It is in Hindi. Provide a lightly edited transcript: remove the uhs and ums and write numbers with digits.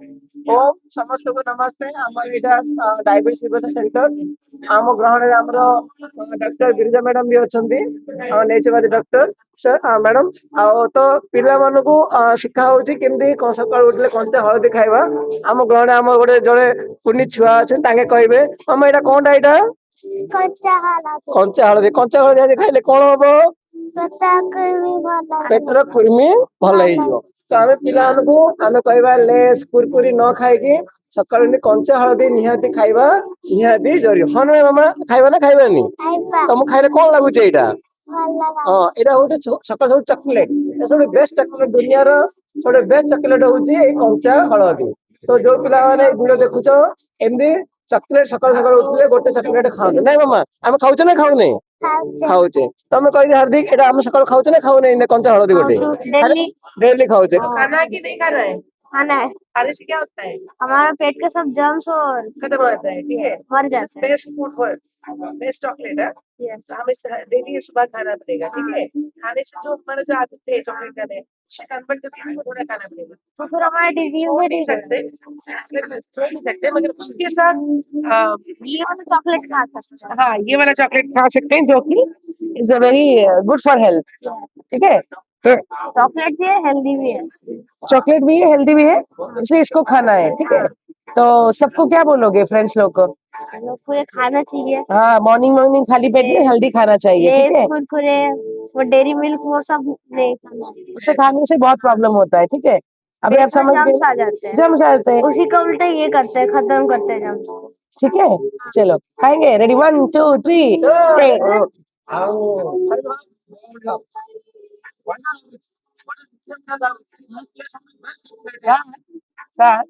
ओम समस्त को नमस्ते आमर इटा डायबिटीज रिसर्च सेंटर आम ग्रहण रे हमरो डॉक्टर गिरिजा मैडम भी अछंती नेचुरोपैथी डॉक्टर सर मैडम आ तो पिला मानु को शिखा होची केमदी सकाळ उठले कंचा हळदी खाइबा आम ग्रहण आम गोटे जड़े कुनी छुआ अछन ताके कहबे हम एटा कोनटा एटा कंचा हळदी आज खाइले कोन हबो पेटर कुर्मी भल हो तो आम पिला आम कहवा लेस कुरकुरी न खाई सकाल कंचा हलदी निहाती खाइबा निहाती जरूरी हाँ ना मामा खाइबा ना खाइबानी तुम खाइले कौन लगुच एटा हाँ एटा गोटे सकाल सब चॉकलेट सब बेस्ट चॉकलेट दुनिया रो सब बेस्ट चॉकलेट होची कंचा हलदी तो जो पिला माने वीडियो देखुछ एमदी चॉकलेट सकाल सकाल उठले गोटे चॉकलेट खाओ ना मामा आम खाऊचे ना खाऊ नहीं खाऊचे तमे कहि हार्दिक एटा हम सकाल खाऊचे ना खाऊ नहीं कंचा हलदी गोटे डेली डेली खाऊचे खाना है कि नहीं खाना है? खाना है। खाने से क्या होता है? हमारा पेट के सब जर्म्स और खत्म हो जाता है, ठीक है? मर जाते हैं। Best food for best chocolate है। तो हमें डेली सुबह खाना पड़ेगा, ठीक है? खाने से जो हमारा जो आदत है चॉकलेट खाने उससे कन्वर्ट करके इसको थोड़ा खाना पड़ेगा। तो फिर हमारा डिजीज छोड़ में नहीं सकते, छोड़ नहीं सकते, मगर उसके साथ ये वाला चॉकलेट खा सकते हैं। हाँ ये वाला चॉकलेट खा सकते हैं जो कि is a very good for health, ठीक है? तो चॉकलेट भी है, हेल्दी भी है। चॉकलेट भी है, हेल्दी भी है, इसलिए इसको खाना है, ठीक है? तो सबको क्या बोलोगे फ्रेंड्स लोग को? हम लोग को ये खाना चाहिए। हाँ मॉर्निंग मॉर्निंग खाली पेट में हेल्दी खाना चाहिए, ठीक है? कुरकुरे वो डेयरी मिल्क वो सब नहीं खाना है। उसे खाने से बहुत प्रॉब्लम होता है, ठीक है? अभी आप समझ जम्स आ गए, जाते हैं। जम्स आते हैं, उसी का उल्टा ये करते हैं, खत्म करते हैं जम्स। ठीक है? चलो खाएंगे, रेडी 1 2 3 क्या